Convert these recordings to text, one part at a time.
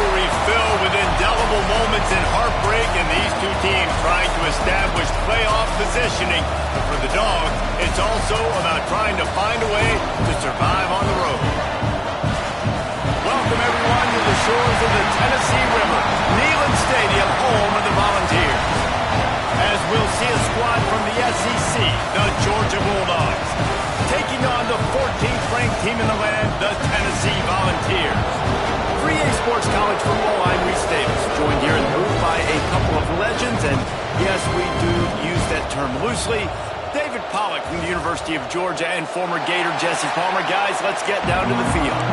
rivalry filled with indelible moments and heartbreak, and these two teams trying to establish playoff positioning. But for the Dogs, it's also about trying to find a way to survive on the road. Welcome, everyone, to the shores of the Tennessee River, Neyland Stadium, home of the Volunteers. As we'll see a squad from the SEC, the Georgia Bulldogs, taking on the 14th ranked team in the land, the Tennessee Volunteers. 3A Sports College football, I'm Reese Davis, joined here in the booth by a couple of legends, and yes, we do use that term loosely. David Pollack from the University of Georgia and former Gator Jesse Palmer. Guys, let's get down to the field.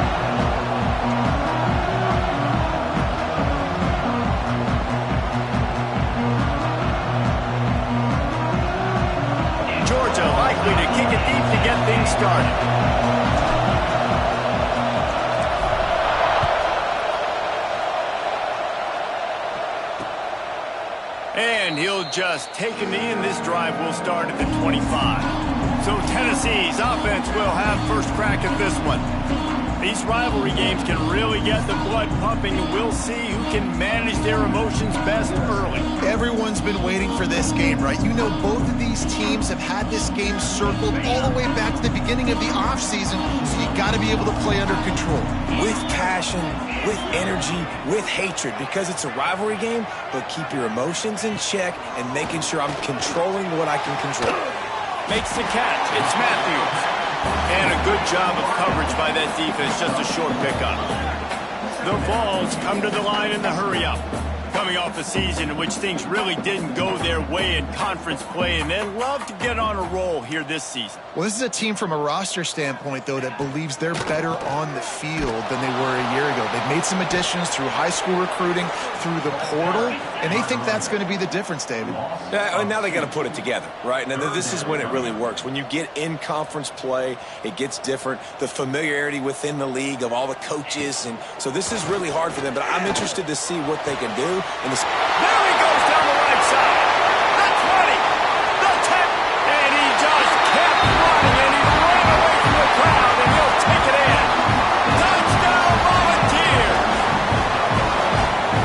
Georgia likely to kick it deep to get things started. And he'll just take a knee, and this drive will start at the 25. So Tennessee's offense will have first crack at this one. These rivalry games can really get the blood pumping, and we'll see who can manage their emotions best early. Everyone's been waiting for this game, right? You know, both of these teams have had this game circled all the way back to the beginning of the offseason, so you got to be able to play under control. With passion, with energy, with hatred, because it's a rivalry game, but keep your emotions in check and making sure I'm controlling what I can control. Makes the catch. It's Matthews. And a good job of coverage by that defense, just a short pickup. The Vols come to the line in the hurry-up. Coming off a season in which things really didn't go their way in conference play, and they love to get on a roll here this season. Well, this is a team from a roster standpoint, though, that believes they're better on the field than they were a year ago. They've made some additions through high school recruiting, through the portal, and they think that's going to be the difference, David. Yeah, and now they got to put it together, right? And this is when it really works. When you get in conference play, it gets different. The familiarity within the league of all the coaches, and so this is really hard for them. But I'm interested to see what they can do. There he goes down the right side. The 20, the 10, and he just kept running, and he ran away from the crowd, and he'll take it in. Touchdown, Volunteers!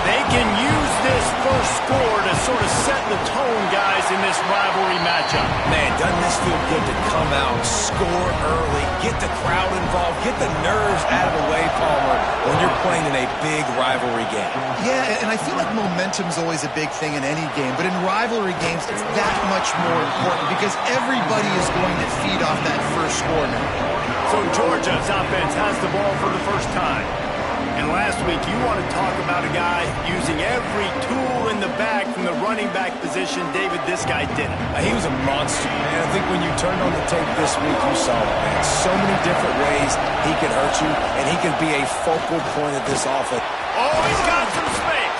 They can use this first score to sort of set the tone, guys, in this rivalry matchup. Man, doesn't this feel good to come out, score early, get the crowd involved, get the nerves out of the way, Palmer, when you're playing in a big rivalry game. Yeah, and I feel like momentum's always a big thing in any game, but in rivalry games, it's that much more important because everybody is going to feed off that first score now. So Georgia's offense has the ball for the first time. And last week, you want to talk about a guy using every tool in the bag from the running back position. David, this guy did it. He was a monster, man. I think when you turned on the tape this week, you saw it, man. So many different ways he can hurt you, and he can be a focal point of this offense. Oh, he's got some space.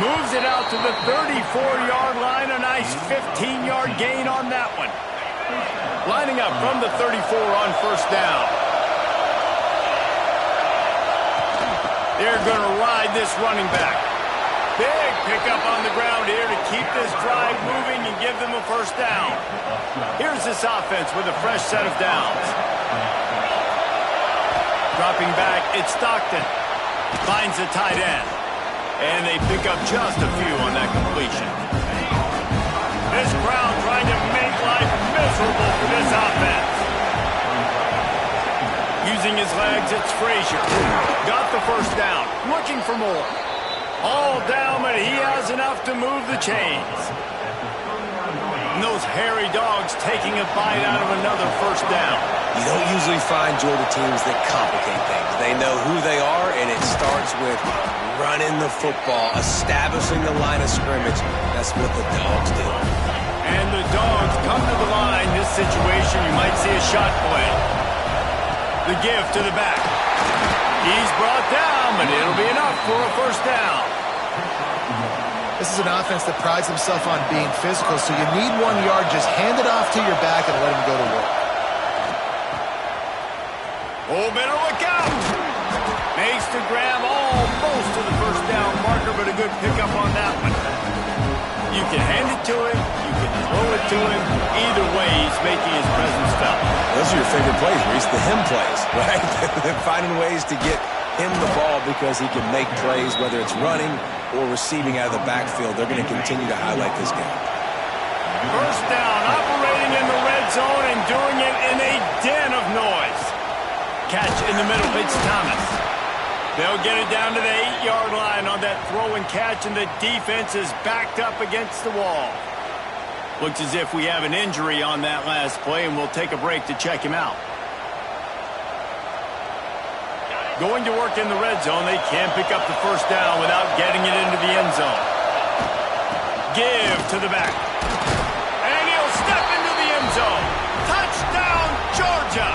Moves it out to the 34-yard line. A nice 15-yard gain on that one. Lining up from the 34 on first down. They're going to ride this running back. Big pickup on the ground here to keep this drive moving and give them a first down. Here's this offense with a fresh set of downs. Dropping back, it's Stockton. Finds the tight end. And they pick up just a few on that completion. This crowd trying to make life miserable for this offense. Using his legs, it's Frazier. Got the first down. Looking for more. All down, but he has enough to move the chains. And those hairy dogs taking a bite out of another first down. You don't usually find Georgia teams that complicate things. They know who they are, and it starts with running the football, establishing the line of scrimmage. That's what the Dogs do. And the Dogs come to the line. This situation, you might see a shot play. The give to the back. He's brought down, but it'll be enough for a first down. This is an offense that prides himself on being physical, so you need 1 yard. Just hand it off to your back and let him go to work. Oh, better look out. Makes the grab almost to the first down marker, but a good pickup on that one. You can hand it to him. You can throw it to him. Either way, he's making his presence felt. Those are your favorite plays, Reese, the him plays, right? Finding ways to get him the ball because he can make plays, whether it's running or receiving out of the backfield. They're going to continue to highlight this guy. First down, operating in the red zone and doing it in a den of noise. Catch in the middle, it's Thomas. They'll get it down to the 8-yard line on that throw and catch, and the defense is backed up against the wall. Looks as if we have an injury on that last play, and we'll take a break to check him out. Going to work in the red zone, they can't pick up the first down without getting it into the end zone. Give to the back. And he'll step into the end zone. Touchdown, Georgia!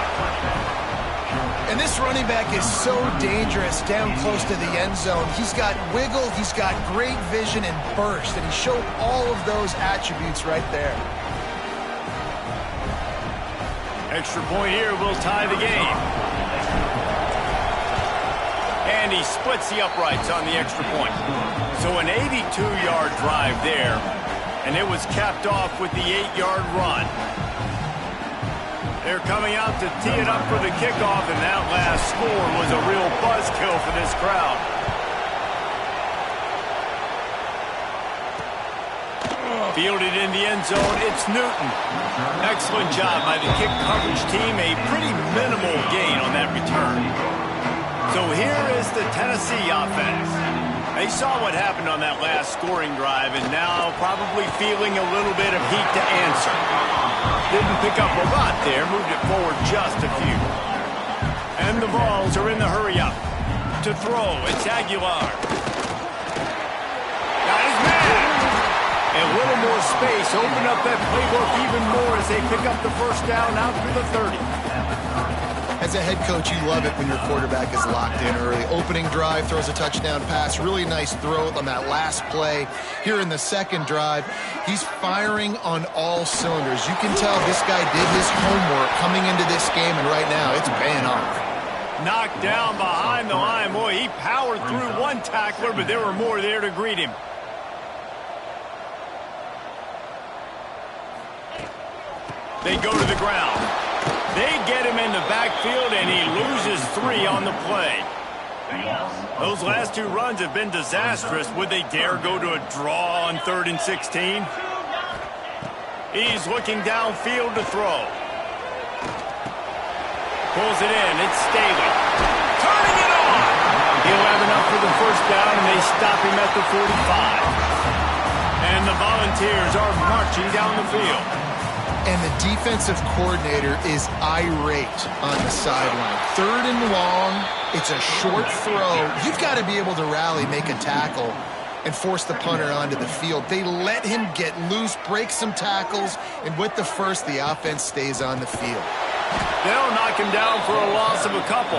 And this running back is so dangerous down close to the end zone. He's got wiggle, he's got great vision and burst, and he showed all of those attributes right there. Extra point here will tie the game. And he splits the uprights on the extra point. So an 82-yard drive there, and it was capped off with the 8-yard run. They're coming out to tee it up for the kickoff, and that last score was a real buzzkill for this crowd. Fielded in the end zone, it's Newton. Excellent job by the kick coverage team, a pretty minimal gain on that return. So here is the Tennessee offense. They saw what happened on that last scoring drive, and now probably feeling a little bit of heat to answer. Didn't pick up a lot there, moved it forward just a few. And the Vols are in the hurry-up. To throw, it's Aguilar. Got his man! A little more space, open up that playbook even more as they pick up the first down out to the 30. As a head coach, you love it when your quarterback is locked in early. Opening drive, throws a touchdown pass. Really nice throw on that last play. Here in the second drive, he's firing on all cylinders. You can tell this guy did his homework coming into this game, and right now it's paying off. Knocked down behind the line. Boy, he powered through one tackler, but there were more there to greet him. They go to the ground. They get him in the backfield, and he loses 3 on the play. Those last 2 runs have been disastrous. Would they dare go to a draw on 3rd and 16? He's looking downfield to throw. Pulls it in. It's Staley. Turning it on! He'll have enough for the first down, and they stop him at the 45. And the Volunteers are marching down the field. And the defensive coordinator is irate on the sideline. 3rd and long, it's a short throw. You've got to be able to rally, make a tackle, and force the punter onto the field. They let him get loose, break some tackles, and with the first, the offense stays on the field. They'll knock him down for a loss of a couple.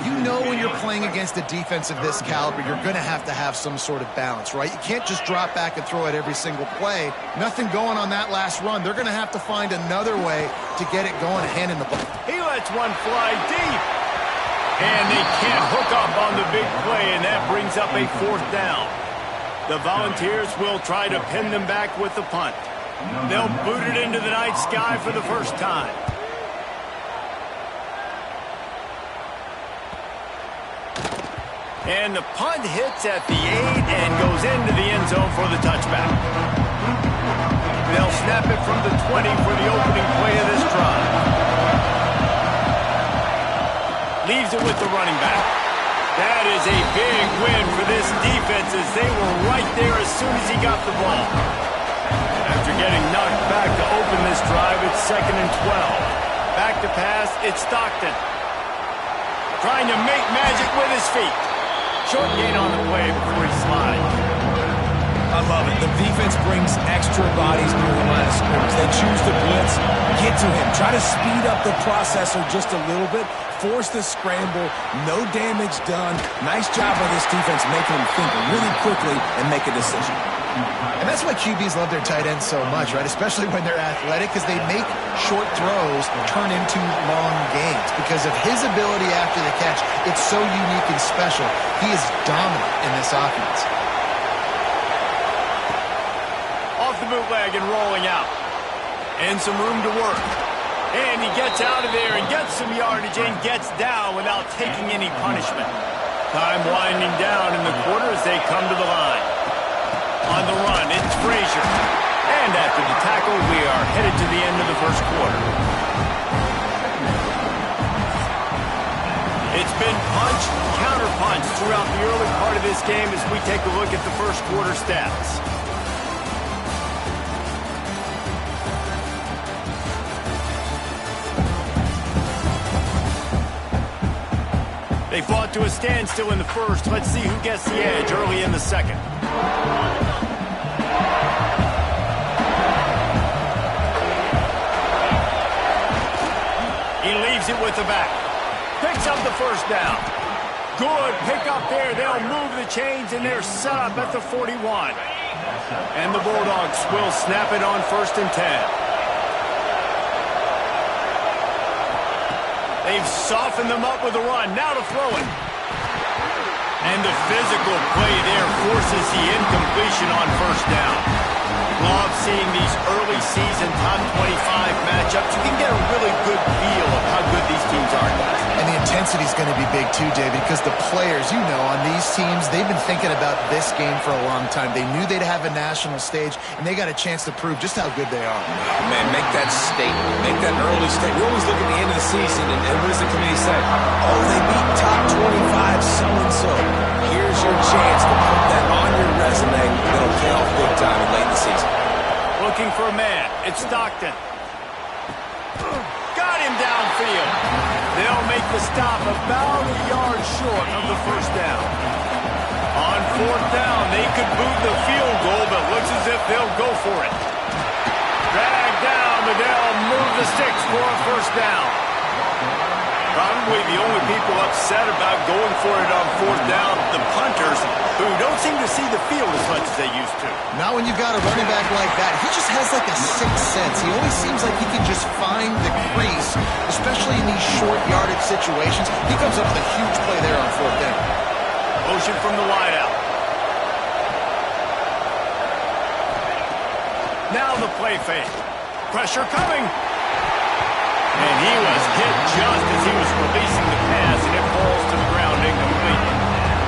You know when you're playing against a defense of this caliber, you're going to have some sort of balance, right? You can't just drop back and throw it every single play. Nothing going on that last run. They're going to have to find another way to get it going and hand in the ball. He lets one fly deep. And they can't hook up on the big play, and that brings up a 4th down. The Volunteers will try to pin them back with the punt. They'll boot it into the night sky for the first time. And the punt hits at the 8 and goes into the end zone for the touchback. They'll snap it from the 20 for the opening play of this drive. Leaves it with the running back. That is a big win for this defense as they were right there as soon as he got the ball. After getting knocked back to open this drive, it's 2nd and 12. Back to pass, it's Stockton. Trying to make magic with his feet. Short gain on the play before he slides. I love it. The defense brings extra bodies near the line of scrimmage. They choose to blitz, get to him, try to speed up the processor just a little bit, force the scramble, no damage done. Nice job by this defense making him think really quickly and make a decision. And that's why QBs love their tight ends so much, right? Especially when they're athletic, because they make short throws turn into long gains. Because of his ability after the catch, it's so unique and special. He is dominant in this offense. Off the bootleg and rolling out. And some room to work. And he gets out of there and gets some yardage and gets down without taking any punishment. Time winding down in the quarter as they come to the line. On the run, it's Frazier. And after the tackle, we are headed to the end of the first quarter. It's been punch, counter-punch throughout the early part of this game as we take a look at the first quarter stats. They fought to a standstill in the first. Let's see who gets the edge early in the second. He leaves it with the back. Picks up the first down. Good pick up there. They'll move the chains, and they're set up at the 41. And the Bulldogs will snap it on 1st and 10. They've softened them up with a run. Now to throw it. And the physical play there forces the incompletion on 1st down. Love seeing these early season top 25 matchups. You can get a really good feel of how good these teams are. And the intensity is going to be big too, David, because the players, you know, on these teams, they've been thinking about this game for a long time. They knew they'd have a national stage, and they got a chance to prove just how good they are. Man, make that statement. Make that early statement. We always look at the end of the season, and what does the committee say? Oh, they beat top 25 so-and-so. Here's your chance to put that on your resume. It'll pay off big time late in the season. Looking for a man. It's Stockton. Got him downfield. They'll make the stop about a yard short of the 1st down. On 4th down, they could boot the field goal, but looks as if they'll go for it. Drag down, but they'll move the sticks for a 1st down. Probably the only people upset about going for it on 4th down, the punters, who don't seem to see the field as much as they used to. Now when you've got a running back like that, he just has like a sixth sense. He always seems like he can just find the crease, especially in these short yardage situations. He comes up with a huge play there on 4th down. Motion from the wideout. Now the play fake. Pressure coming. And he was hit just as he was releasing the pass, and it falls to the ground incomplete.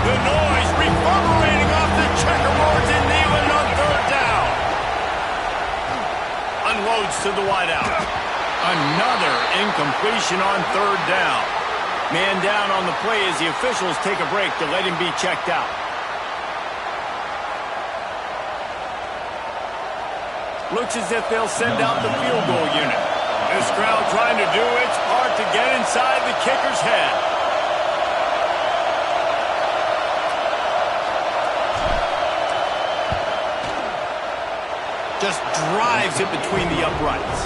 The noise reverberating off the checkerboards in Neyland on 3rd down. Unloads to the wideout. Another incompletion on 3rd down. Man down on the play as the officials take a break to let him be checked out. Looks as if they'll send out the field goal unit. This crowd trying to do its part to get inside the kicker's head. Just drives it between the uprights.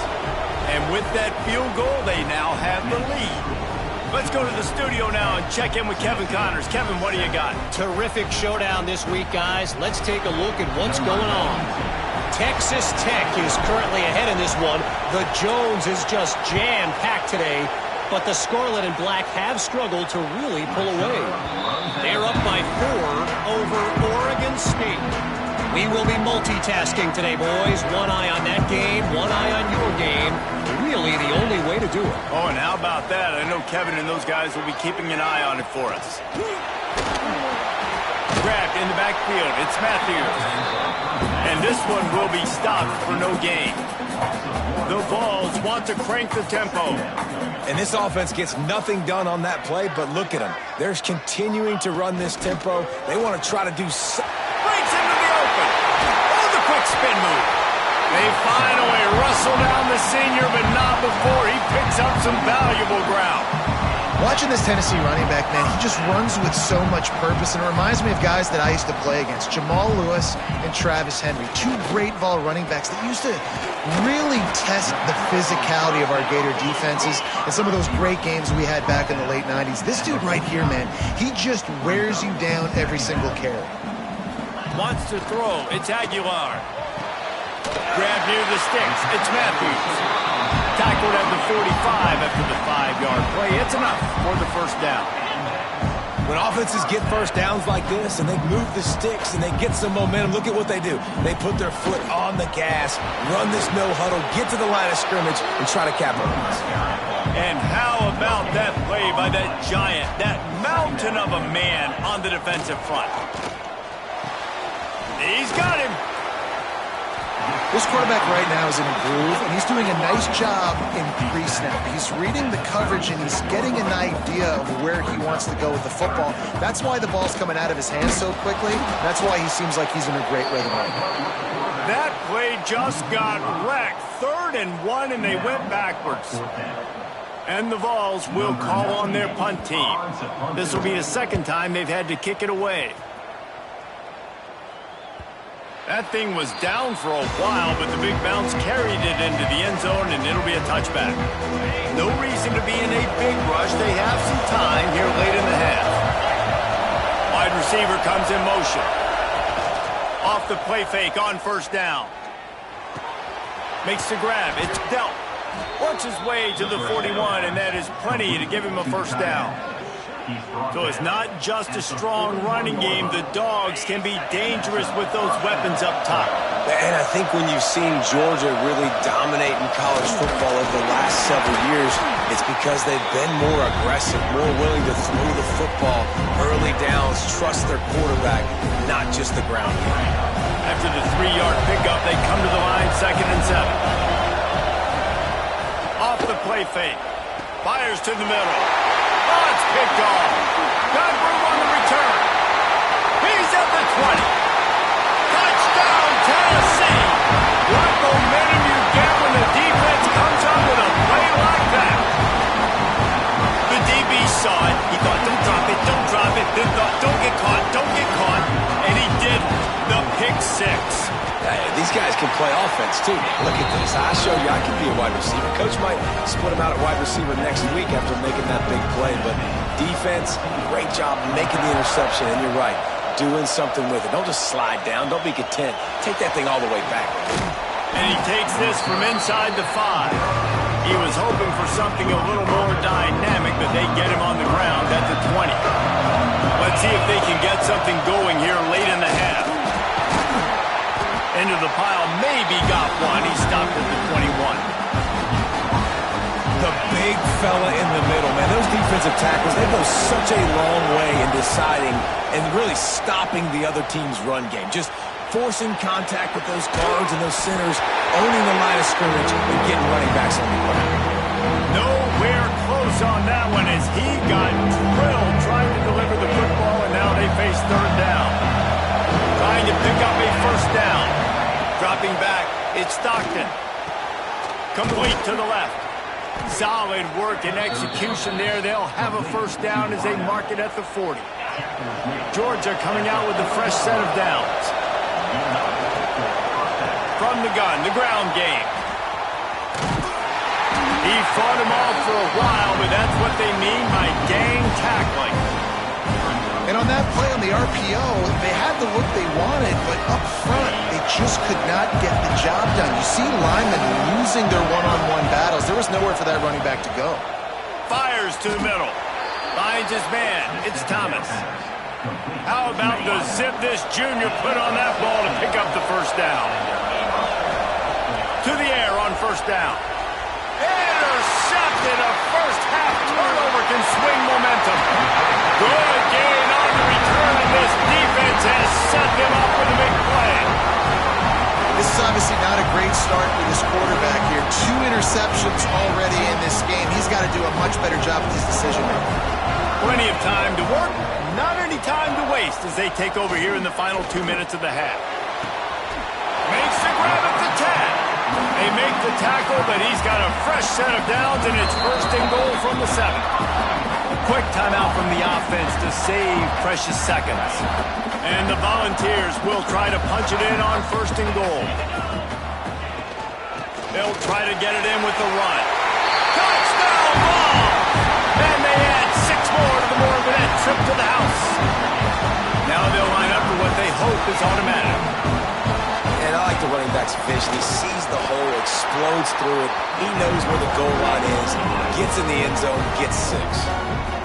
And with that field goal, they now have the lead. Let's go to the studio now and check in with Kevin Connors. Kevin, what do you got? Terrific showdown this week, guys. Let's take a look at what's going on. Texas Tech is currently ahead in this one. The Jones is just jam-packed today, but the Scarlet and Black have struggled to really pull away. They're up by 4 over Oregon State. We will be multitasking today, boys. One eye on that game, one eye on your game. Really the only way to do it. Oh, and how about that? I know Kevin and those guys will be keeping an eye on it for us. Grabbed in the backfield. It's Matthews. And this one will be stopped for no gain. The Vols want to crank the tempo. And this offense gets nothing done on that play, but look at them. They're continuing to run this tempo. They want to try to do something. Breaks into the open. Oh, the quick spin move. They finally wrestle down the senior, but not before he picks up some valuable ground. Watching this Tennessee running back, man, he just runs with so much purpose, and it reminds me of guys that I used to play against, Jamal Lewis and Travis Henry, 2 great Vol running backs that used to really test the physicality of our Gator defenses and some of those great games we had back in the late 90s. This dude right here, man, he just wears you down every single carry. Wants to throw. It's Aguilar. Grab near the sticks. It's Matthews. Tackled at the 45 after the 5-yard play. It's enough for the 1st down. When offenses get 1st downs like this and they move the sticks and they get some momentum, look at what they do. They put their foot on the gas, run this no huddle, get to the line of scrimmage, and try to capitalize. And how about that play by that giant, that mountain of a man on the defensive front? He's got him. This quarterback right now is in a groove, and he's doing a nice job in pre-snap. He's reading the coverage, and he's getting an idea of where he wants to go with the football. That's why the ball's coming out of his hands so quickly. That's why he seems like he's in a great rhythm right now. That play just got wrecked. 3rd and 1, and they went backwards. And the Vols will call on their punt team. This will be the 2nd time they've had to kick it away. That thing was down for a while, but the big bounce carried it into the end zone, and it'll be a touchback. No reason to be in a big rush. They have some time here late in the half. Wide receiver comes in motion. Off the play fake on 1st down. Makes the grab. It's dealt. Works his way to the 41, and that is plenty to give him a 1st down. So it's not just a strong running game. The Dogs can be dangerous with those weapons up top. And I think when you've seen Georgia really dominate in college football over the last several years, it's because they've been more aggressive, more willing to throw the football early downs, trust their quarterback, not just the ground game. After the 3-yard pickup, they come to the line, 2nd and 7. Off the play fake. Fires to the middle. Oh, it's picked off. Got room on the return. He's at the 20. Touchdown, Tennessee. What momentum you get when the defense comes up with a play like that. The DB saw it. He thought, don't drop it, don't drop it. Then thought, don't get caught, don't get caught. And he did the pick 6. These guys can play offense, too. Look at this. I showed you I can be a wide receiver. Coach might split him out at wide receiver next week after making that big play. But defense, great job making the interception. And you're right, doing something with it. Don't just slide down. Don't be content. Take that thing all the way back. And he takes this from inside the 5. He was hoping for something a little more dynamic, but they get him on the ground at the 20. Let's see if they can get something going here late in the half. Into the pile, maybe got one. He stopped at the 21. The big fella in the middle, man. Those defensive tackles, they go such a long way in deciding and really stopping the other team's run game. Just forcing contact with those guards and those centers, owning the line of scrimmage, and getting running backs on the ground. Nowhere close on that one as he got drilled trying to deliver the football, and now they face 3rd down. Trying to pick up a 1st down. Dropping back, it's Stockton. Complete to the left. Solid work and execution there. They'll have a 1st down as they mark it at the 40. Georgia coming out with a fresh set of downs. From the gun, the ground game. He fought him off for a while, but that's what they mean by gang tackling. And on that play on the RPO, they had the look they wanted, but up front, they just could not get the job done. You see linemen losing their one-on-one battles. There was nowhere for that running back to go. Fires to the middle. Finds his man. It's Thomas. How about the zip this junior put on that ball to pick up the 1st down? To the air on 1st down. Intercepted. A first-half turnover can swing momentum. Good gain on the return, and this defense has set them up with a big play. This is obviously not a great start with his quarterback here. 2 interceptions already in this game. He's got to do a much better job with his decision-making. Plenty of time to work, not any time to waste as they take over here in the final 2 minutes of the half. Makes the grab at the 10. They make the tackle, but he's got a fresh set of downs, and it's 1st and goal from the 7. Quick timeout from the offense to save precious seconds. And the Volunteers will try to punch it in on 1st and goal. They'll try to get it in with the run. Touchdown ball! And they add 6 more to the more than that trip to the house. Now they'll line up for what they hope is automatic. And I like the running back's vision. He sees the hole, explodes through it. He knows where the goal line is, gets in the end zone, gets 6.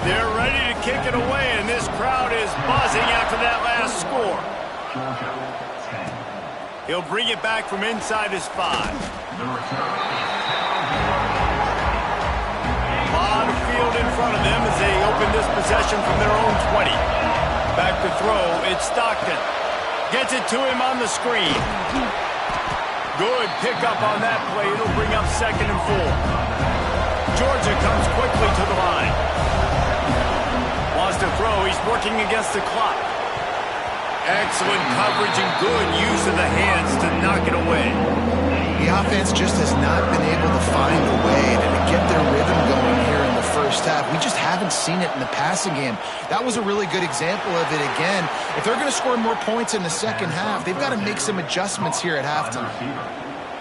They're ready to kick it away, and this crowd is buzzing after that last score. He'll bring it back from inside his 5. field in front of them as they open this possession from their own 20. Back to throw, it's Stockton. Gets it to him on the screen. Good pickup on that play. It'll bring up 2nd and 4. Georgia comes quickly to the line. Wants to throw. He's working against the clock. Excellent coverage and good use of the hands to knock it away. The offense just has not been able to find a way to get their rhythm going here in the first half. We just haven't seen it in the passing game. That was a really good example of it again. If they're going to score more points in the second half, they've got to make some adjustments here at halftime.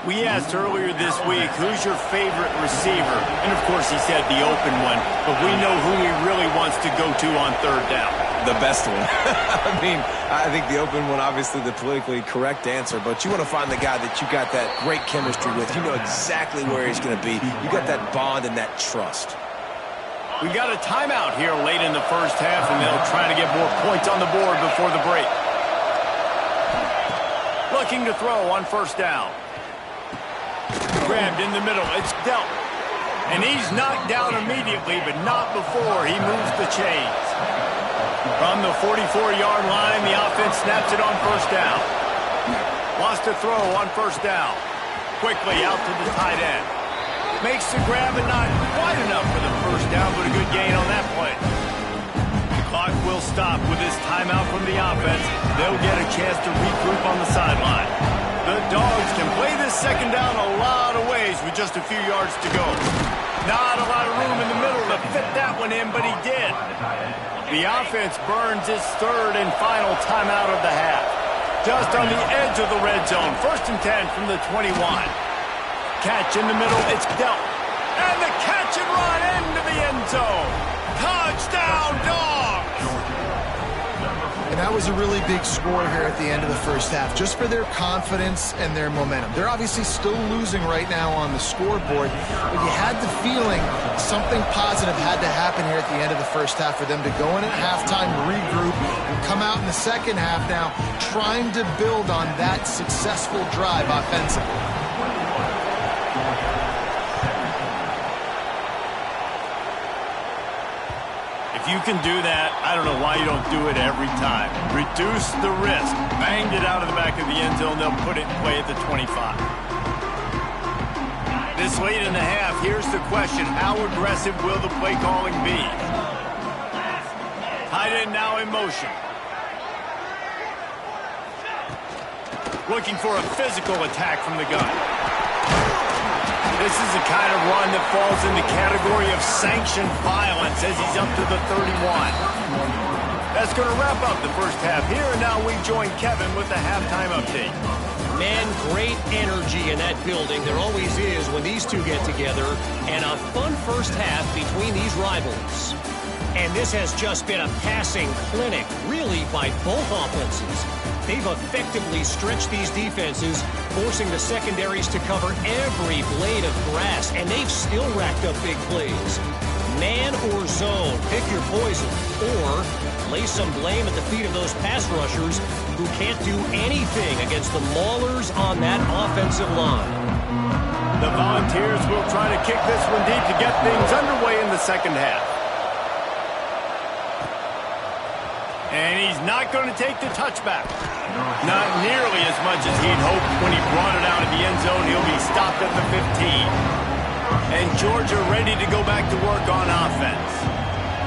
We asked earlier this week, who's your favorite receiver? And, of course, he said the open one. But we know who he really wants to go to on 3rd down. The best one. I mean, I think the open one, obviously the politically correct answer, but you want to find the guy that you got that great chemistry with. You know exactly where he's going to be. You got that bond and that trust. We got a timeout here late in the first half, and they'll try to get more points on the board before the break. Looking to throw on 1st down. Grabbed in the middle. It's dealt. And he's knocked down immediately, but not before he moves the chains. From the 44-yard line, the offense snaps it on 1st down. Wants to throw on 1st down. Quickly out to the tight end. Makes the grab and not quite enough for the 1st down, but a good gain on that play. The clock will stop with this timeout from the offense. They'll get a chance to regroup on the sideline. The Dogs can play this 2nd down a lot of ways with just a few yards to go. Not a lot of room in the middle to fit that one in, but he did. The offense burns its 3rd and final timeout of the half. Just on the edge of the red zone. 1st and 10 from the 21. Catch in the middle, it's dealt. And the catch and run into the end zone. Touchdown, Dogs! And that was a really big score here at the end of the first half, just for their confidence and their momentum. They're obviously still losing right now on the scoreboard, but you had the feeling something positive had to happen here at the end of the first half for them to go in at halftime, regroup, and come out in the second half now trying to build on that successful drive offensively. If you can do that, I don't know why you don't do it every time. Reduce the risk. Banged it out of the back of the end zone. They'll put it in play at the 25. This late in the half, here's the question. How aggressive will the play calling be? Tight end now in motion. Looking for a physical attack from the gun. This is the kind of run that falls in the category of sanctioned violence as he's up to the 31. That's going to wrap up the first half here, and now we join Kevin with the halftime update. Man, great energy in that building. There always is when these two get together, and a fun first half between these rivals. And this has just been a passing clinic, really, by both offenses. They've effectively stretched these defenses, forcing the secondaries to cover every blade of grass, and they've still racked up big plays. Man or zone, pick your poison, or lay some blame at the feet of those pass rushers who can't do anything against the maulers on that offensive line. The Volunteers will try to kick this one deep to get things underway in the second half. And he's not going to take the touchback. Not nearly as much as he'd hoped when he brought it out of the end zone. He'll be stopped at the 15. And Georgia ready to go back to work on offense.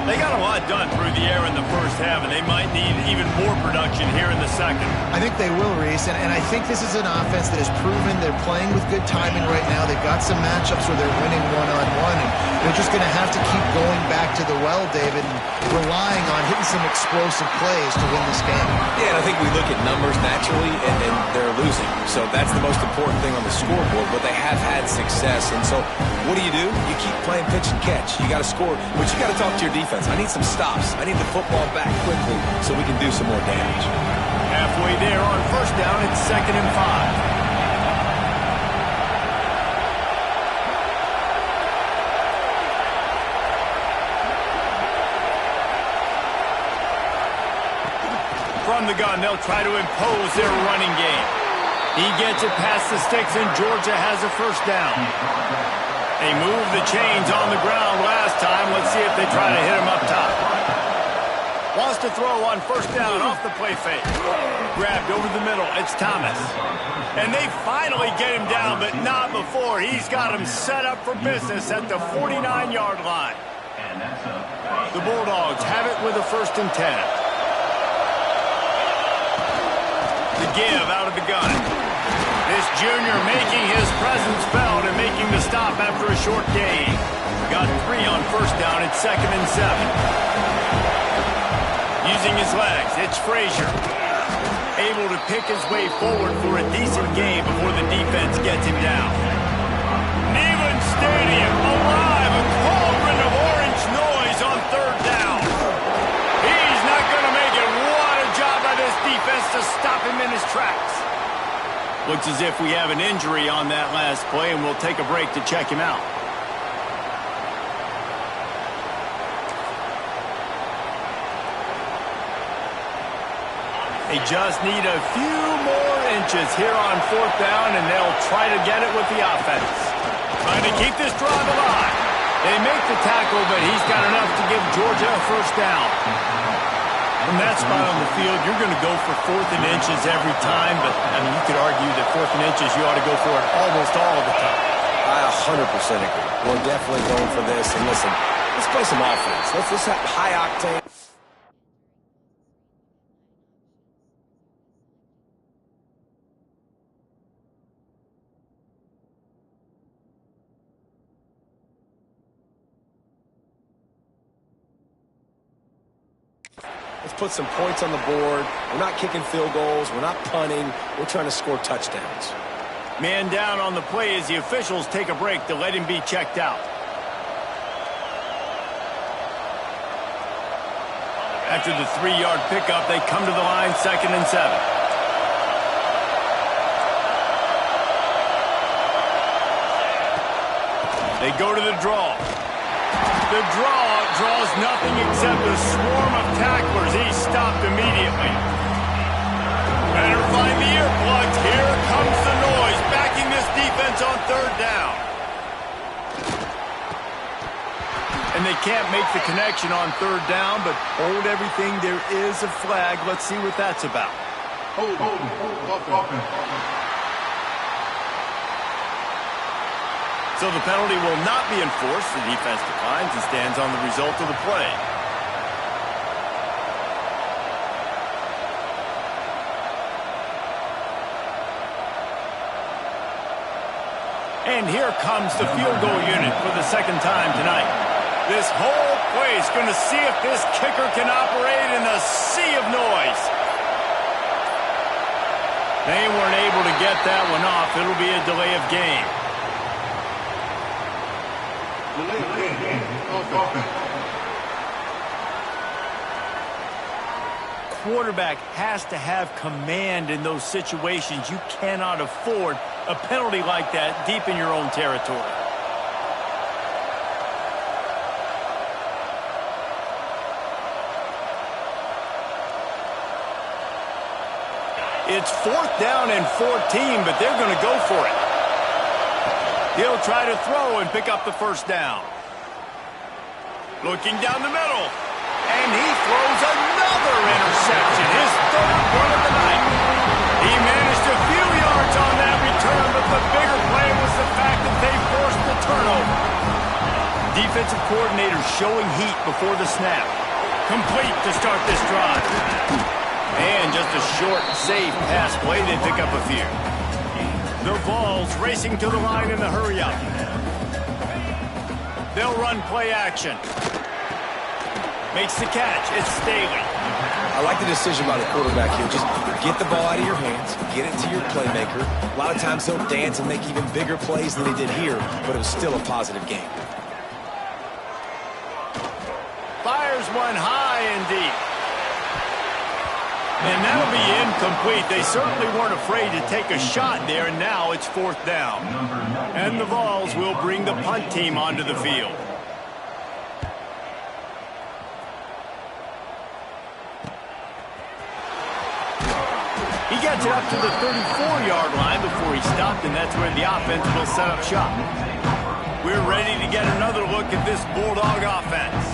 They got a lot done through the air in the first half, and they might need even more production here in the second. I think they will, Reese, and I think this is an offense that has proven they're playing with good timing right now. They've got some matchups where they're winning one-on-one, and they're just going to have to keep going back to the well, David, and relying on hitting some explosive plays to win this game. Yeah, and I think we look at numbers naturally, and they're losing. So that's the most important thing on the scoreboard, but they have had success. And so what do? You keep playing pitch and catch. You got to score, but you got to talk to your defense. I need some stops. I need the football back quickly so we can do some more damage. Halfway there on first down, it's 2nd and 5. From the gun, they'll try to impose their running game. He gets it past the sticks, and Georgia has a first down. They moved the chains on the ground last time. Let's see if they try to hit him up top. Wants to throw on first down off the play fake. Grabbed over the middle. It's Thomas. And they finally get him down, but not before. He's got him set up for business at the 49-yard line. The Bulldogs have it with a 1st and 10. The give out of the gun. This junior making his presence felt and making the stop after a short gain. Got 3 on first down. It's 2nd and 7. Using his legs, it's Frazier. Able to pick his way forward for a decent gain before the defense gets him down. Neyland Stadium alive, a cauldron of orange noise on 3rd down. He's not going to make it. What a job by this defense to stop him in his tracks. Looks as if we have an injury on that last play, and we'll take a break to check him out. They just need a few more inches here on 4th down, and they'll try to get it with the offense. Trying to keep this drive alive. They make the tackle, but he's got enough to give Georgia a 1st down. From that spot on the field, you're going to go for 4th and inches every time, but I mean, you could argue that 4th and inches, you ought to go for it almost all of the time. I 100% agree. We're definitely going for this. And listen, let's play some offense. Let's have high octane. Let's put some points on the board. We're not kicking field goals. We're not punting. We're trying to score touchdowns. Man down on the play as the officials take a break to let him be checked out. After the 3-yard pickup, they come to the line, 2nd and 7. They go to the draw. The draw draws nothing except a swarm of tacklers. He's stopped immediately. Better find the earplugs. Here comes the noise, backing this defense on 3rd down. And they can't make the connection on 3rd down, but hold everything. There is a flag. Let's see what that's about. Hold. So the penalty will not be enforced. The defense declines and stands on the result of the play. And here comes the field goal unit for the 2nd time tonight. This whole place going to see if this kicker can operate in the sea of noise. They weren't able to get that one off. It'll be a delay of game. Quarterback has to have command in those situations. You cannot afford a penalty like that deep in your own territory. It's 4th down and 14, but they're going to go for it. He'll try to throw and pick up the 1st down. Looking down the middle. And he throws another interception. His 3rd one of the night. He managed a few yards on that return, but the bigger play was the fact that they forced the turnover. Defensive coordinator showing heat before the snap. Complete to start this drive. And just a short, safe pass play. They pick up a few. The Vols racing to the line in the hurry-up. They'll run play action. Makes the catch. It's Staley. I like the decision by the quarterback here. Just get the ball out of your hands, get it to your playmaker. A lot of times he'll dance and make even bigger plays than he did here, but it was still a positive game. Fires one high and deep. And that'll be incomplete. They certainly weren't afraid to take a shot there, and now it's 4th down. And the Vols will bring the punt team onto the field. He gets it up to the 34-yard line before he stopped, and that's where the offense will set up shop. We're ready to get another look at this Bulldog offense.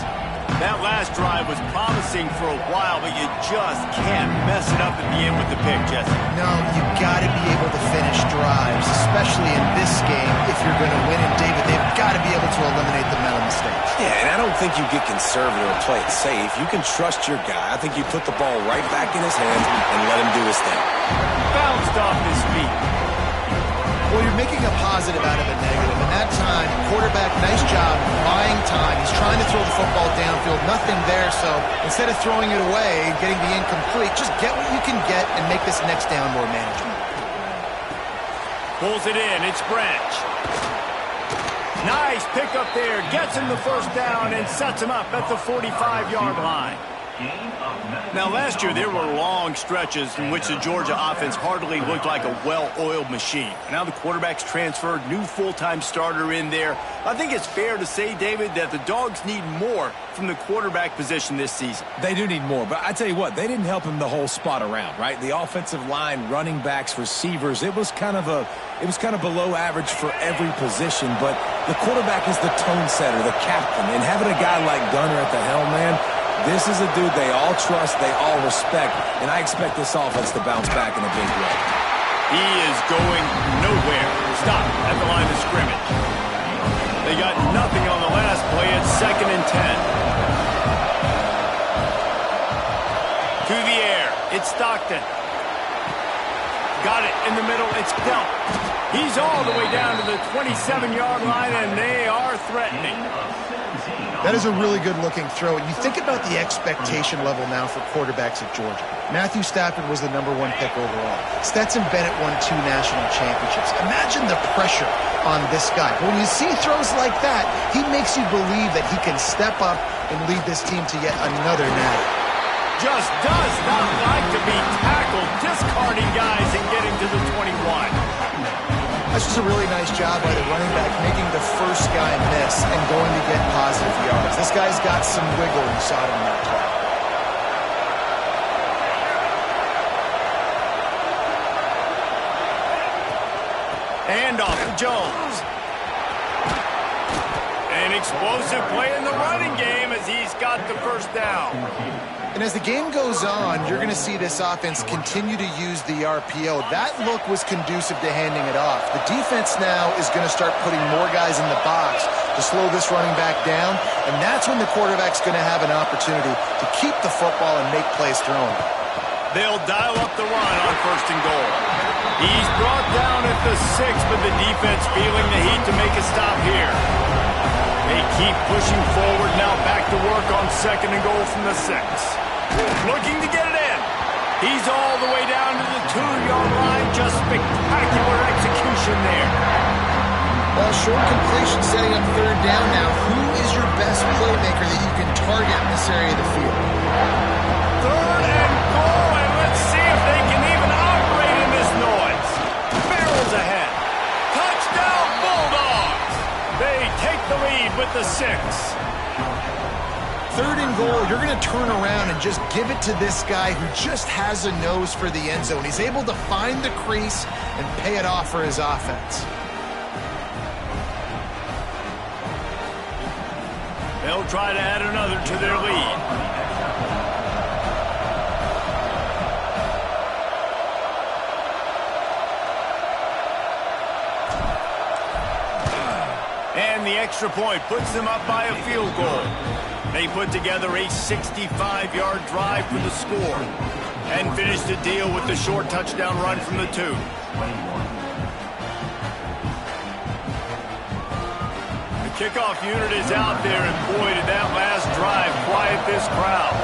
That last drive was promising for a while, but you just can't mess it up at the end with the pick, Jesse. No, you got to be able to finish drives, especially in this game. If you're going to win, and David, they've got to be able to eliminate the mental mistakes. Yeah, and I don't think you get conservative or play it safe. You can trust your guy. I think you put the ball right back in his hands and let him do his thing. Bounced off his feet. Well, you're making a positive out of a negative. And that time, quarterback, nice job buying time. He's trying to throw the football downfield. Nothing there, so instead of throwing it away and getting the incomplete, just get what you can get and make this next down more manageable. Pulls it in. It's Branch. Nice pickup there. Gets him the first down and sets him up at the 45-yard line. Now, last year, there were long stretches in which the Georgia offense hardly looked like a well-oiled machine. Now the quarterback's transferred, new full-time starter in there. I think it's fair to say, David, that the Dogs need more from the quarterback position this season. They do need more, but I tell you what, they didn't help him the whole spot around, right? The offensive line, running backs, receivers, it was kind of below average for every position, but the quarterback is the tone setter, the captain, and having a guy like Gunner at the helm, man, this is a dude they all trust, they all respect, and I expect this offense to bounce back in a big way. He is going nowhere. Stop at the line of scrimmage. They got nothing on the last play. It's 2nd and 10. To the air. It's Stockton. Got it in the middle. It's Delp. He's all the way down to the 27-yard line, and they are threatening. That is a really good-looking throw. And you think about the expectation level now for quarterbacks at Georgia. Matthew Stafford was the #1 pick overall. Stetson Bennett won 2 national championships. Imagine the pressure on this guy. But when you see throws like that, he makes you believe that he can step up and lead this team to yet another natty. Just does not like to be tackled, discarding guys and getting to the 21. That's just a really nice job by the running back, making the first guy miss and going to get positive yards. This guy's got some wiggle, and you saw it in that play. And off to Jones. An explosive play in the running game as he's got the first down. And as the game goes on, you're going to see this offense continue to use the RPO. That look was conducive to handing it off. The defense now is going to start putting more guys in the box to slow this running back down, and that's when the quarterback's going to have an opportunity to keep the football and make plays throwing. They'll dial up the run on 1st and goal. He's brought down at the 6, but the defense feeling the heat to make a stop here. They keep pushing forward, now back to work on 2nd and goal from the 6. Looking to get it in. He's all the way down to the 2-yard line. Just spectacular execution there. Well, short completion setting up 3rd down now. Who is your best playmaker that you can target in this area of the field? 3rd and goal, and let's see if they can even operate in this noise. Barrels ahead. Touchdown Bulldogs. They take the lead with the 6. 3rd and goal, you're going to turn around and just give it to this guy who just has a nose for the end zone. He's able to find the crease and pay it off for his offense. They'll try to add another to their lead. And the extra point puts them up by a field goal. They put together a 65-yard drive for the score and finish the deal with the short touchdown run from the 2. The kickoff unit is out there, and boy, did that last drive quiet this crowd.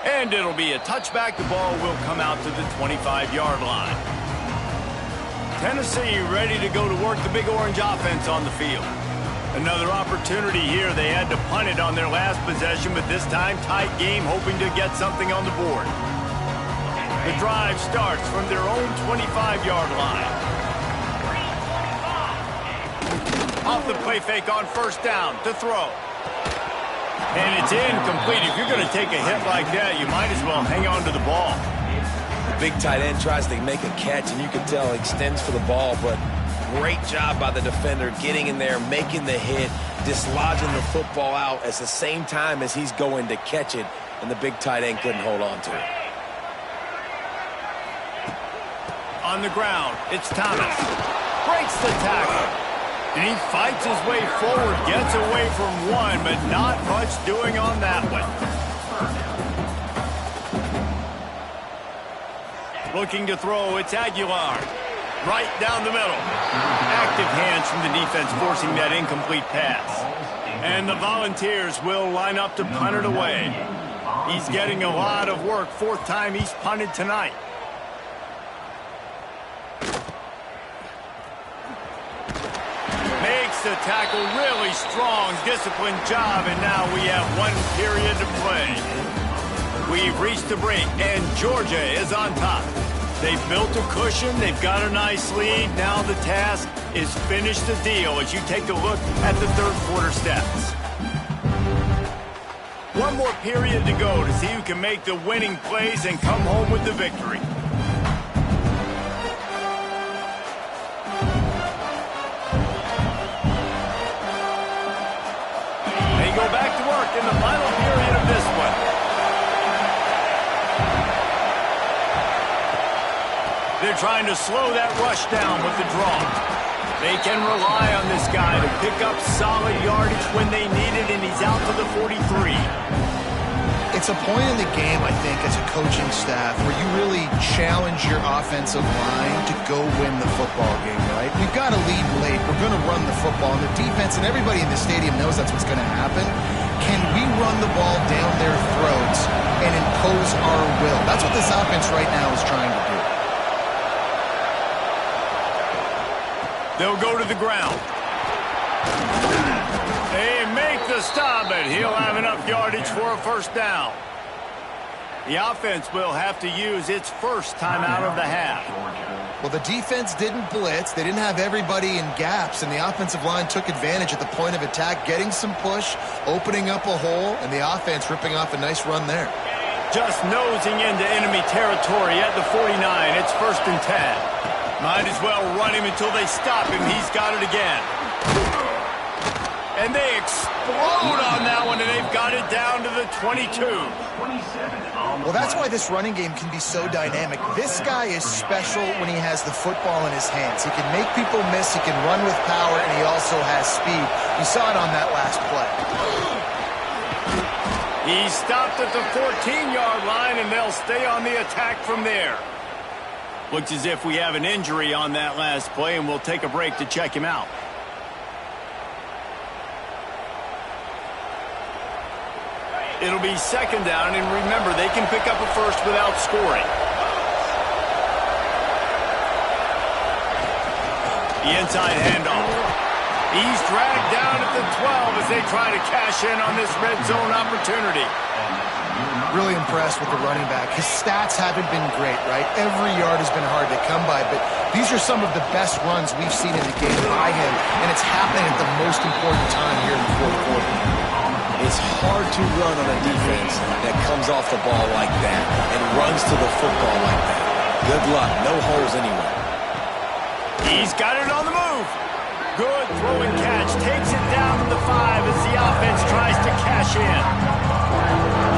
And it'll be a touchback. The ball will come out to the 25-yard line. Tennessee ready to go to work the Big Orange offense on the field. Another opportunity here. They had to punt it on their last possession, but this time tight game, hoping to get something on the board. The drive starts from their own 25-yard line. Off the play fake on 1st down to throw. And it's incomplete. If you're going to take a hit like that, you might as well hang on to the ball. The big tight end tries to make a catch, and you can tell extends for the ball, but great job by the defender getting in there, making the hit, dislodging the football out at the same time as he's going to catch it, and the big tight end couldn't hold on to it. On the ground, it's Thomas. Breaks the tackle. And he fights his way forward, gets away from one, but not much doing on that one. Looking to throw, it's Aguilar. Right down the middle. Active hands from the defense forcing that incomplete pass. And the Volunteers will line up to punt it away. He's getting a lot of work. Fourth time he's punted tonight. Makes the tackle really strong, disciplined job, and now we have 1 period to play. We've reached the break, and Georgia is on top. They've built a cushion. They've got a nice lead. Now the task is finish the deal as you take a look at the third quarter stats. 1 more period to go to see who can make the winning plays and come home with the victory. They go back to work in the final period of this one. They're trying to slow that rush down with the draw. They can rely on this guy to pick up solid yardage when they need it, and he's out to the 43. It's a point in the game, I think, as a coaching staff, where you really challenge your offensive line to go win the football game, right? We've got to lead late. We're going to run the football, and the defense and everybody in the stadium knows that's what's going to happen. Can we run the ball down their throats and impose our will? That's what this offense right now is trying to do. They'll go to the ground. They make the stop, but he'll have enough yardage for a first down. The offense will have to use its first timeout of the half. Well, the defense didn't blitz. They didn't have everybody in gaps, and the offensive line took advantage at the point of attack, getting some push, opening up a hole, and the offense ripping off a nice run there. Just nosing into enemy territory at the 49. It's 1st and 10. Might as well run him until they stop him. He's got it again. And they explode on that one, and they've got it down to the 22. Well, that's why this running game can be so dynamic. This guy is special when he has the football in his hands. He can make people miss, he can run with power, and he also has speed. We saw it on that last play. He stopped at the 14-yard line, and they'll stay on the attack from there. Looks as if we have an injury on that last play, and we'll take a break to check him out. It'll be 2nd down, and remember, they can pick up a first without scoring. The inside handoff. He's dragged down at the 12 as they try to cash in on this red zone opportunity. Really impressed with the running back. His stats haven't been great, right? Every yard has been hard to come by, but these are some of the best runs we've seen in the game by him, and it's happening at the most important time here in the fourth quarter. It's hard to run on a defense that comes off the ball like that and runs to the football like that. Good luck. No holes anywhere. He's got it on the move. Good throw and catch. Takes it down to the 5 as the offense tries to cash in.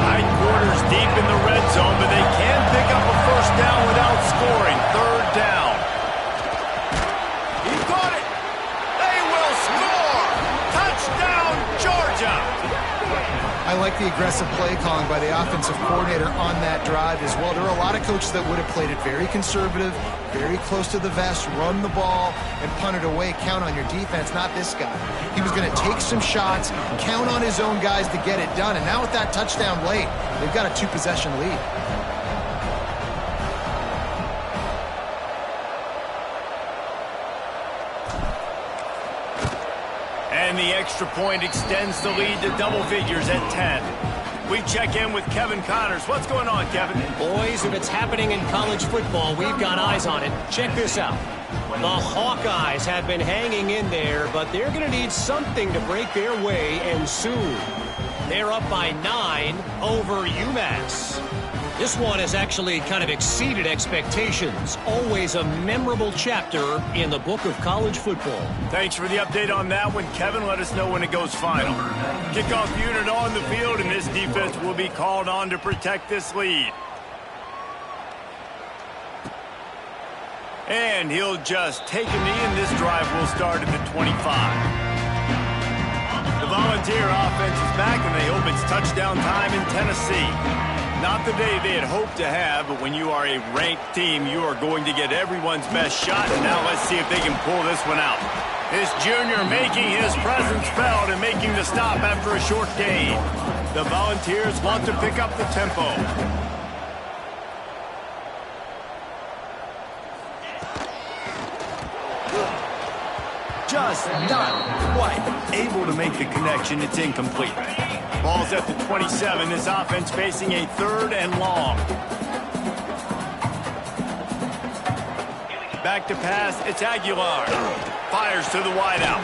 Tight quarters deep in the red zone, but they can pick up a first down without scoring. 3rd down. He got it. They will score. Touchdown, Georgia. I like the aggressive play calling by the offensive coordinator on that drive as well. There are a lot of coaches that would have played it very conservative, very close to the vest, run the ball, and punt it away. Count on your defense, not this guy. He was going to take some shots, count on his own guys to get it done. And now with that touchdown late, they've got a 2-possession lead. And the extra point extends the lead to double figures at 10. We check in with Kevin Connors. What's going on, Kevin? Boys, if it's happening in college football, we've got eyes on it. Check this out. The Hawkeyes have been hanging in there, but they're going to need something to break their way, and soon. They're up by 9 over UMass. This one has actually kind of exceeded expectations. Always a memorable chapter in the book of college football. Thanks for the update on that one, Kevin. Let us know when it goes final. Kickoff unit on the field, and this defense will be called on to protect this lead. And he'll just take a knee, and this drive will start at the 25. The Volunteer offense is back, and they hope it's touchdown time in Tennessee. Not the day they had hoped to have, but when you are a ranked team, you are going to get everyone's best shot, and now let's see if they can pull this one out. This junior making his presence felt and making the stop after a short gain. The Volunteers want to pick up the tempo. Just not quite able to make the connection. It's incomplete. Ball's at the 27. This offense facing a 3rd and long. Back to pass. It's Aguilar. Fires to the wideout.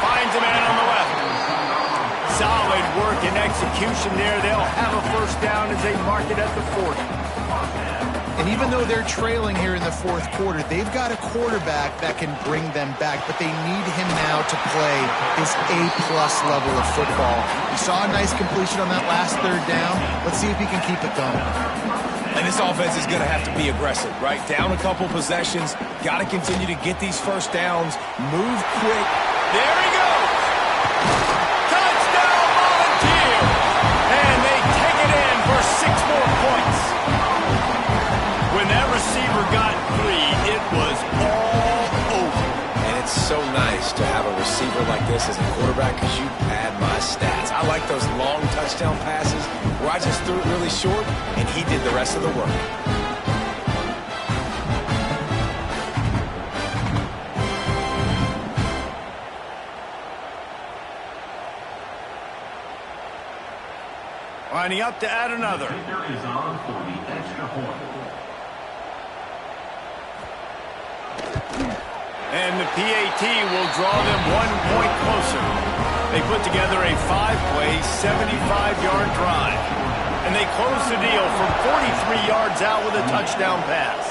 Finds a man on the left. Solid work and execution there. They'll have a first down as they mark it at the 40. And even though they're trailing here in the 4th quarter, they've got a quarterback that can bring them back, but they need him now to play his A-plus level of football. We saw a nice completion on that last 3rd down. Let's see if he can keep it going. And this offense is going to have to be aggressive, right? Down a couple possessions. Got to continue to get these first downs. Move quick. There he goes. Touchdown, Volunteer. And they take it in for 6 more points. When that receiver got 3, it was all over. And it's so nice to have a receiver like this as a quarterback because you pad my stats. I like those long touchdown passes where I just threw it really short and he did the rest of the work. Lining up to add another. Is on for the extra point. And the PAT will draw them 1 point closer. They put together a 5-play, 75-yard drive. And they close the deal from 43 yards out with a touchdown pass.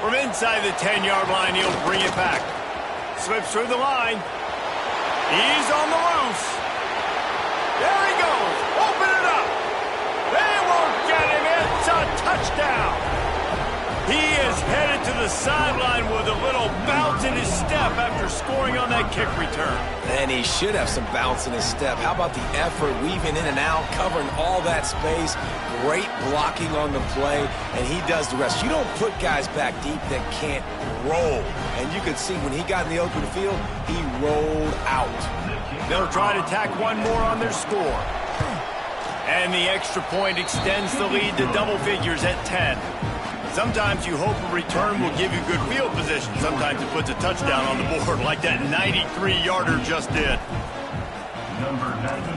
From inside the 10-yard line, he'll bring it back. Slips through the line. He's on the loose. There he goes. Open it up. They won't get him. It's a touchdown. He is headed to the sideline with a little bounce in his step after scoring on that kick return. And he should have some bounce in his step. How about the effort, weaving in and out, covering all that space, great blocking on the play, and he does the rest. You don't put guys back deep that can't roll. And you could see when he got in the open field, he rolled out. They'll try to tack one more on their score. And the extra point extends the lead to double figures at 10. Sometimes you hope a return will give you good field position. Sometimes it puts a touchdown on the board like that 93-yarder just did. Number 92,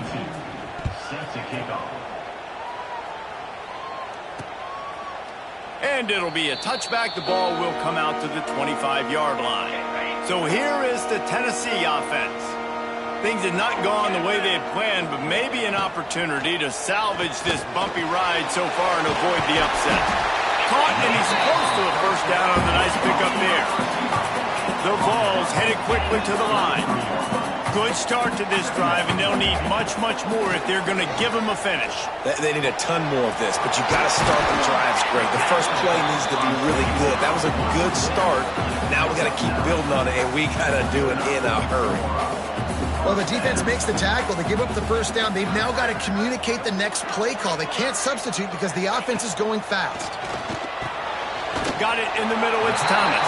set to kick off. And it'll be a touchback. The ball will come out to the 25-yard line. So here is the Tennessee offense. Things had not gone the way they had planned, but maybe an opportunity to salvage this bumpy ride so far and avoid the upset. Caught, and he's close to a first down on the nice pickup there. The ball's headed quickly to the line. Good start to this drive, and they'll need much, much more if they're going to give him a finish. They need a ton more of this, but you got to start the drives great. The first play needs to be really good. That was a good start. Now we got to keep building on it, and we got to do it in a hurry. Well, the defense makes the tackle. They give up the first down. They've now got to communicate the next play call. They can't substitute because the offense is going fast. Got it in the middle. It's Thomas.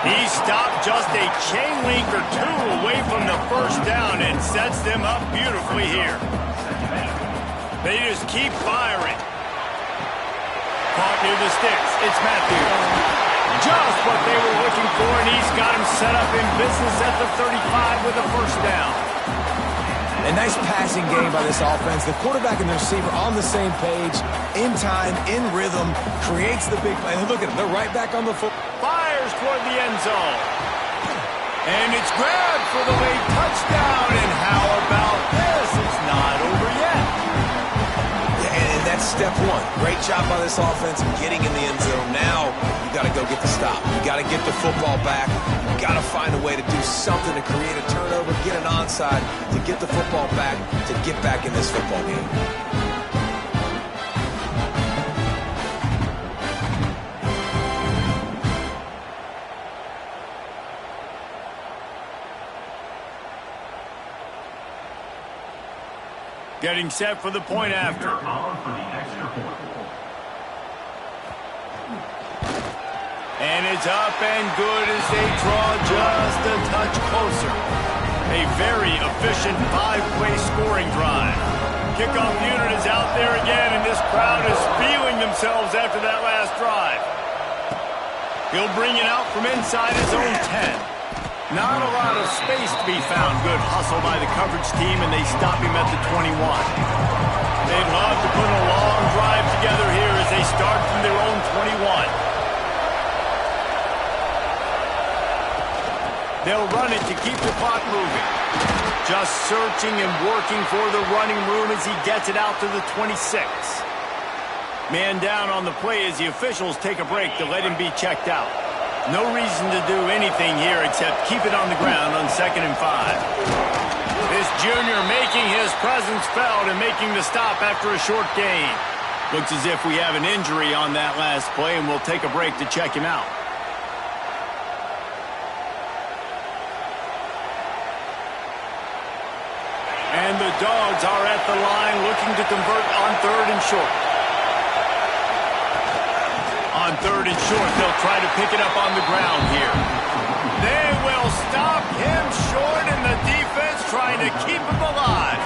He stopped just a chain link or 2 away from the first down and sets them up beautifully here. They just keep firing. Caught near the sticks. It's Matthews. Just what they were looking for, and he's got him set up in business at the 35 with a first down. A nice passing game by this offense. The quarterback and the receiver on the same page, in time, in rhythm, creates the big play. Look at them. They're right back on the foot. Fires toward the end zone. And it's grabbed for the late touchdown. And how about this? It's not one. Great job by this offense getting in the end zone. Now you got to go get the stop. You got to get the football back. You got to find a way to do something to create a turnover, get an onside, to get the football back, to get back in this football game. Getting set for the point after. And it's up and good as they draw just a touch closer. A very efficient five-play scoring drive. Kickoff unit is out there again, and this crowd is feeling themselves after that last drive. He'll bring it out from inside his own 10. Not a lot of space to be found. Good hustle by the coverage team, and they stop him at the 21. They'd love to put a long drive together here as they start from their own 21. They'll run it to keep the clock moving. Just searching and working for the running room as he gets it out to the 26. Man down on the play as the officials take a break to let him be checked out. No reason to do anything here except keep it on the ground on 2nd and 5. This junior making his presence felt and making the stop after a short gain. Looks as if we have an injury on that last play, and we'll take a break to check him out. And the Dogs are at the line looking to convert on 3rd and short. On 3rd and short, they'll try to pick it up on the ground here. They will stop him short, and the defense trying to keep him alive.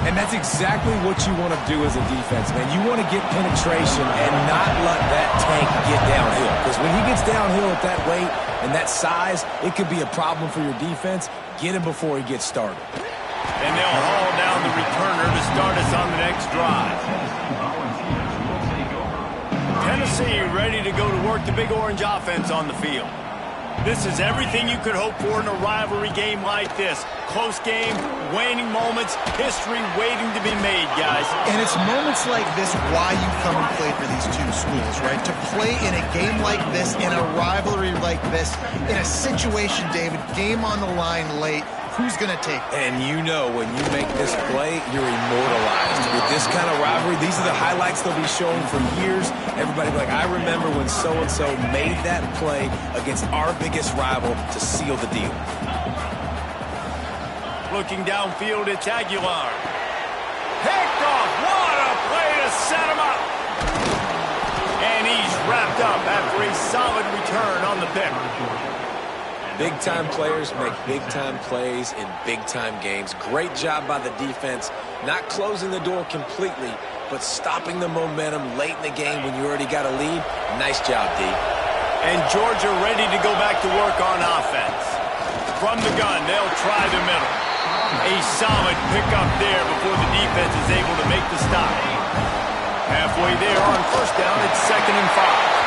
And that's exactly what you want to do as a defense, man. You want to get penetration and not let that tank get downhill. Because when he gets downhill at that weight and that size, it could be a problem for your defense. Get him before he gets started. And they'll haul down the returner to start us on the next drive. Tennessee ready to go to work the Big Orange offense on the field. This is everything you could hope for in a rivalry game like this. Close game, waning moments, history waiting to be made, guys. And it's moments like this why you come and play for these two schools, right? To play in a game like this, in a rivalry like this, in a situation, David, game on the line late, who's going to take it? And you know when you make this play, you're immortalized. With this kind of rivalry, these are the highlights they'll be showing for years. Everybody will be like, I remember when so-and-so made that play against our biggest rival to seal the deal. Looking downfield, it's Aguilar. Picked off. What a play to set him up. And he's wrapped up after a solid return on the pick. Big-time players make big-time plays in big-time games. Great job by the defense, not closing the door completely, but stopping the momentum late in the game when you already got a lead. Nice job, D. And Georgia ready to go back to work on offense. From the gun, they'll try the middle. A solid pickup there before the defense is able to make the stop. Halfway there on 1st down, it's 2nd and 5.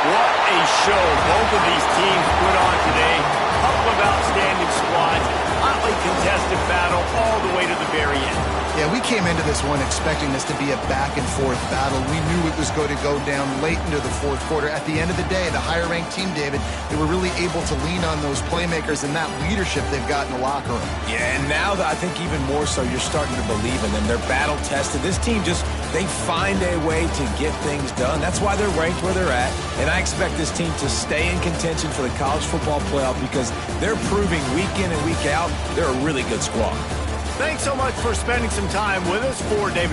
What a show both of these teams put on today. Couple of outstanding squads, hotly contested battle all the way to the very end. Yeah, we came into this one expecting this to be a back-and-forth battle. We knew it was going to go down late into the 4th quarter. At the end of the day, the higher-ranked team, David, they were really able to lean on those playmakers and that leadership they've got in the locker room. Yeah, and now I think even more so, you're starting to believe in them. They're battle-tested. This team they find a way to get things done. That's why they're ranked where they're at. And I expect this team to stay in contention for the college football playoff because they're proving week in and week out they're a really good squad. Thanks so much for spending some time with us. For David